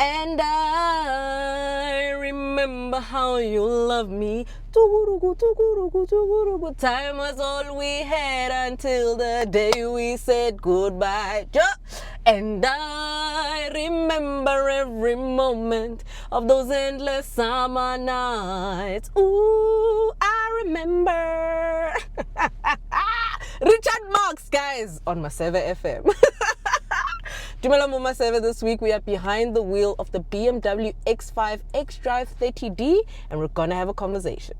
And I remember how you loved me. Time was all we had until the day we said goodbye. And I remember every moment of those endless summer nights. Ooh, I remember. Richard Marx, guys, on Maseve FM. Dumela mo Maseve. This week we are behind the wheel of the BMW X5 xDrive30d, and we're gonna have a conversation.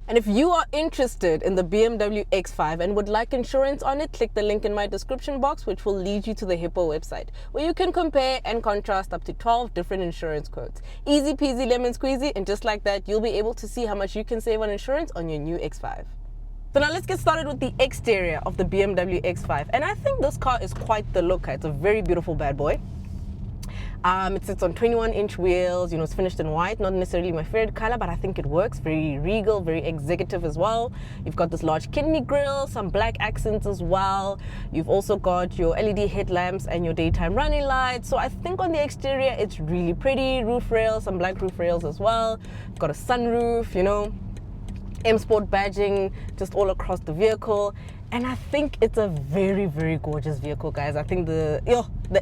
And if you are interested in the BMW X5 and would like insurance on it, click the link in my description box, which will lead you to the Hippo website, where you can compare and contrast up to 12 different insurance quotes. Easy peasy lemon squeezy, and just like that, you'll be able to see how much you can save on insurance on your new X5. So now let's get started with the exterior of the BMW X5. And I think this car is quite the looker. It's a very beautiful bad boy. It sits on 21-inch wheels. You know, it's finished in white, not necessarily my favorite color, but I think it works. Very regal, very executive as well. You've got this large kidney grille, some black accents as well. You've also got your LED headlamps and your daytime running lights. So I think on the exterior, it's really pretty. Roof rails, some black roof rails as well. You've got a sunroof, you know, M Sport badging just all across the vehicle. And I think it's a very, very gorgeous vehicle, guys. I think the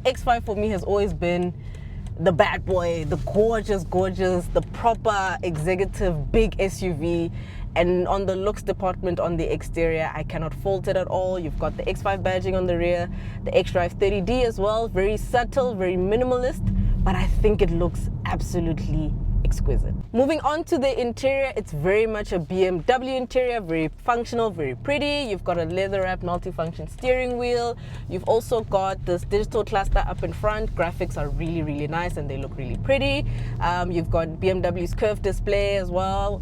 X5 for me has always been the bad boy, the gorgeous, the proper executive big SUV. And on the looks department on the exterior, I cannot fault it at all. You've got the X5 badging on the rear, the xDrive30d as well. Very subtle, very minimalist, but I think it looks absolutely exquisite. Moving on to the interior, it's very much a BMW interior, very functional, very pretty. You've got a leather wrapped multifunction steering wheel. You've also got this digital cluster up in front. Graphics are really, really nice and they look really pretty. You've got BMW's curved display as well.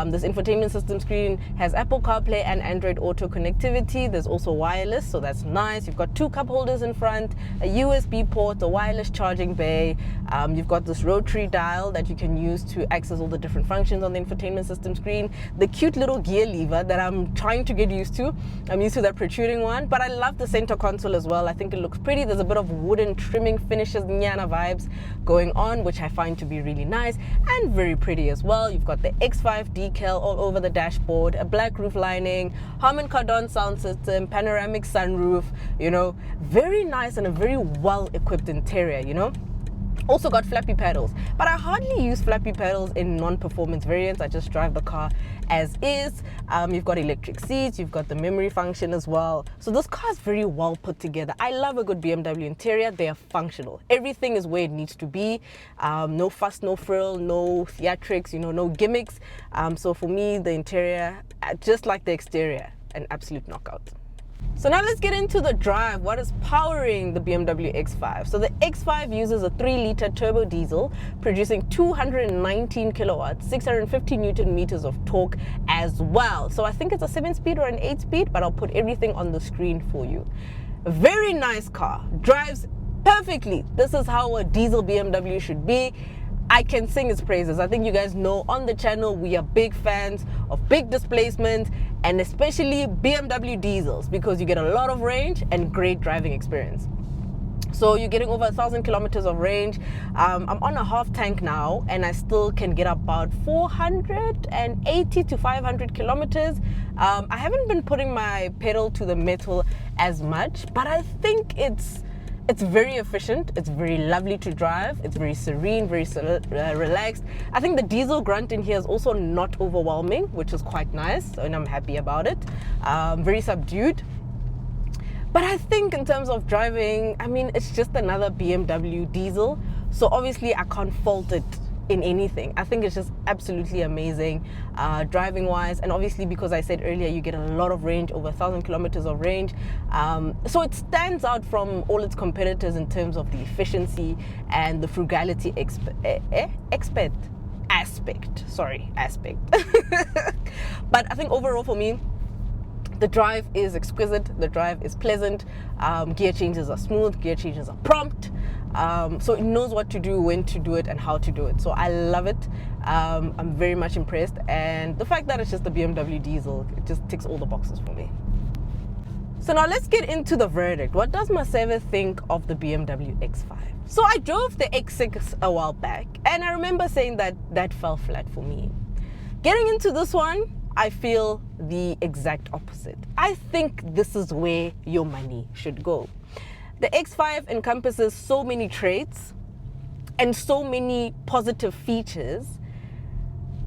This infotainment system screen has Apple CarPlay and Android Auto connectivity. There's also wireless, so that's nice. You've got two cup holders in front, a USB port, a wireless charging bay. You've got this rotary dial that you can use to access all the different functions on the infotainment system screen. The cute little gear lever that I'm trying to get used to. I'm used to that protruding one, but I love the center console as well. I think it looks pretty. There's a bit of wooden trimming finishes, nyana vibes going on, which I find to be really nice and very pretty as well. You've got the X5 decal all over the dashboard, a black roof lining, Harman Kardon sound system, panoramic sunroof, you know, very nice and a very well-equipped interior, you know. Also got flappy pedals, but I hardly use flappy pedals in non-performance variants. I just drive the car as is. You've got electric seats, you've got the memory function as well. So this car is very well put together. I love a good BMW interior. They are functional. Everything is where it needs to be. No fuss, no frill, no theatrics, you know, no gimmicks. So for me, the interior, just like the exterior, an absolute knockout. So now let's get into the drive. What is powering the BMW X5? So the X5 uses a 3-liter turbo diesel, producing 219 kilowatts, 650 Newton meters of torque as well. So I think it's a 7-speed or an 8-speed, but I'll put everything on the screen for you. A very nice car, drives perfectly. This is how a diesel BMW should be. I can sing its praises. I think you guys know on the channel we are big fans of big displacement and especially BMW diesels because you get a lot of range and great driving experience. So you're getting over 1,000 kilometers of range. I'm on a half tank now and I still can get about 480 to 500 kilometers. I haven't been putting my pedal to the metal as much, but I think it's very efficient. It's very lovely to drive. It's very serene, very relaxed. I think the diesel grunt in here is also not overwhelming, which is quite nice, and I'm happy about it. Very subdued. But I think in terms of driving, I mean, it's just another BMW diesel. So obviously I can't fault it in anything. I think it's just absolutely amazing driving wise, and obviously because I said earlier you get a lot of range, over 1,000 kilometers of range, so it stands out from all its competitors in terms of the efficiency and the frugality aspect. But I think overall for me, The drive is exquisite, the drive is pleasant, gear changes are smooth, gear changes are prompt, so it knows what to do, when to do it, and how to do it. So I love it. I'm very much impressed, and the fact that it's just the BMW diesel, it just ticks all the boxes for me. So now let's get into the verdict. What does maseve think of the BMW X5? So I drove the X6 a while back, and I remember saying that that fell flat for me. Getting into this one, I feel the exact opposite. I think this is where your money should go. The X5 encompasses so many traits and so many positive features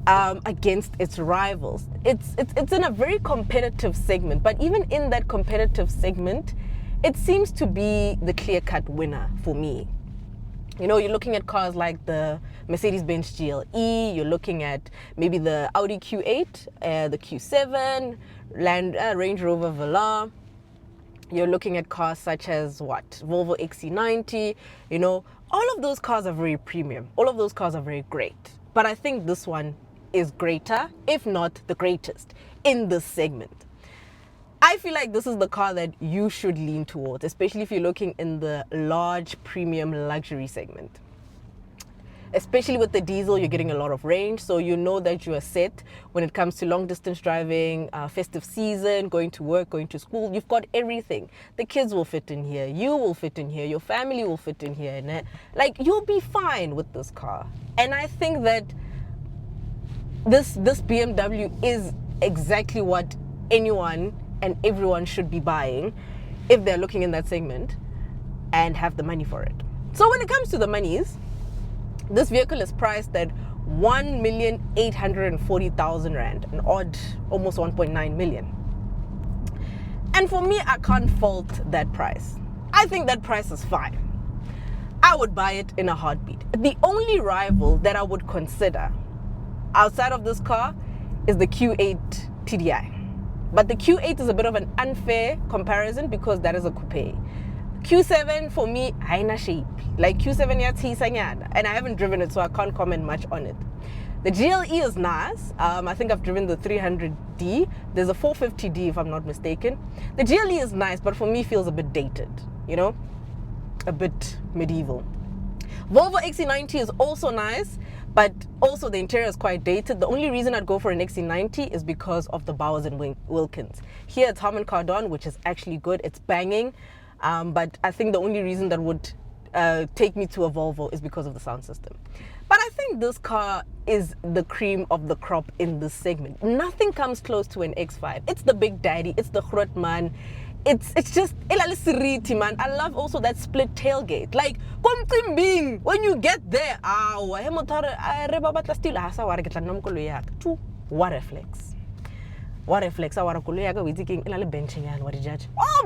against its rivals. It's in a very competitive segment, but even in that competitive segment, it seems to be the clear-cut winner for me. You know, you're looking at cars like the Mercedes-Benz GLE, you're looking at maybe the Audi Q8, the Q7, Range Rover Velar. You're looking at cars such as Volvo XC90, you know, all of those cars are very premium. All of those cars are very great. But I think this one is greater, if not the greatest, in this segment. I feel like this is the car that you should lean towards, especially if you're looking in the large premium luxury segment. Especially with the diesel, you're getting a lot of range, so you know that you are set when it comes to long distance driving, festive season, going to work, going to school. You've got everything. The kids will fit in here, you will fit in here, your family will fit in here, and like, you'll be fine with this car. And I think that this BMW is exactly what anyone and everyone should be buying if they're looking in that segment and have the money for it. So when it comes to the monies, this vehicle is priced at 1,840,000 Rand, an odd almost 1.9 million. And for me, I can't fault that price. I think that price is fine. I would buy it in a heartbeat. The only rival that I would consider outside of this car is the Q8 TDI. But the Q8 is a bit of an unfair comparison because that is a coupe. Q7 for me, haina shape. Like Q7 yatsisanyana, and I haven't driven it, so I can't comment much on it. The GLE is nice. I think I've driven the 300D. There's a 450D if I'm not mistaken. The GLE is nice, but for me feels a bit dated, you know, a bit medieval. Volvo XC90 is also nice, but also the interior is quite dated. The only reason I'd go for an XC90 is because of the Bowers and Wilkins. Here it's Harman Kardon, which is actually good. It's banging, but I think the only reason that would take me to a Volvo is because of the sound system. But I think this car is the cream of the crop in this segment. Nothing comes close to an X5. It's the big daddy. It's the groot man. It's just man. I love also that split tailgate. Like when you get there, what a flex. What a flex. Oh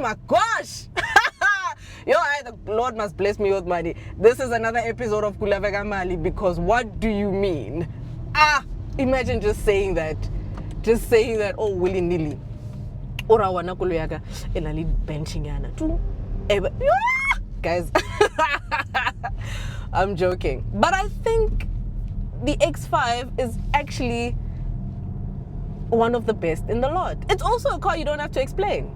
my gosh. Yo, the Lord must bless me with money. This is another episode of Kulavega Mali, because what do you mean? Imagine just saying that oh willy-nilly. Ora wana kuluyaga elali benching yana tu guys. I'm joking, but I think the X5 is actually one of the best in the lot. It's also a car you don't have to explain.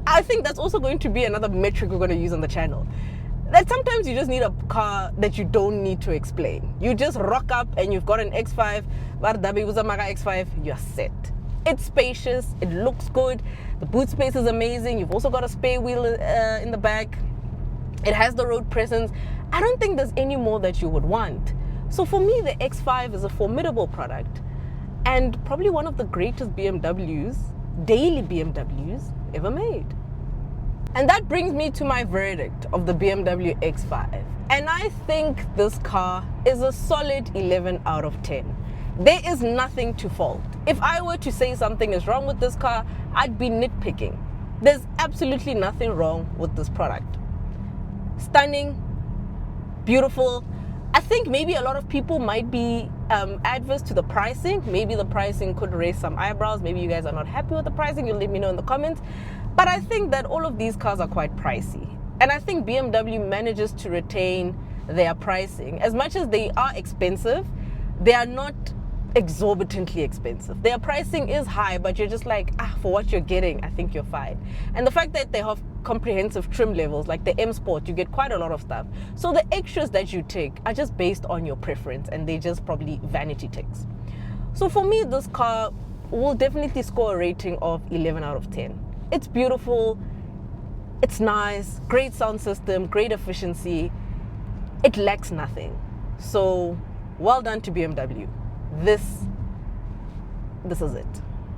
I think that's also going to be another metric we're going to use on the channel, that sometimes you just need a car that you don't need to explain. You just rock up and you've got an X5, X5, you're set. It's spacious, it looks good, the boot space is amazing, you've also got a spare wheel in the back, it has the road presence. I don't think there's any more that you would want. So for me, the X5 is a formidable product and probably one of the greatest BMWs, daily BMWs, ever made. And that brings me to my verdict of the BMW X5. And I think this car is a solid 11 out of 10. There is nothing to fault. If I were to say something is wrong with this car, I'd be nitpicking. There's absolutely nothing wrong with this product. Stunning, beautiful. I think maybe a lot of people might be adverse to the pricing. Maybe the pricing could raise some eyebrows. Maybe you guys are not happy with the pricing. You'll let me know in the comments. But I think that all of these cars are quite pricey. And I think BMW manages to retain their pricing. As much as they are expensive, they are not exorbitantly expensive. Their pricing is high, but you're just like, for what you're getting, I think you're fine. And the fact that they have comprehensive trim levels, like the M Sport, you get quite a lot of stuff. So the extras that you take are just based on your preference, and they just probably vanity ticks. So for me, this car will definitely score a rating of 11 out of 10. It's beautiful, it's nice, great sound system, great efficiency. It lacks nothing. So well done to BMW. This is it.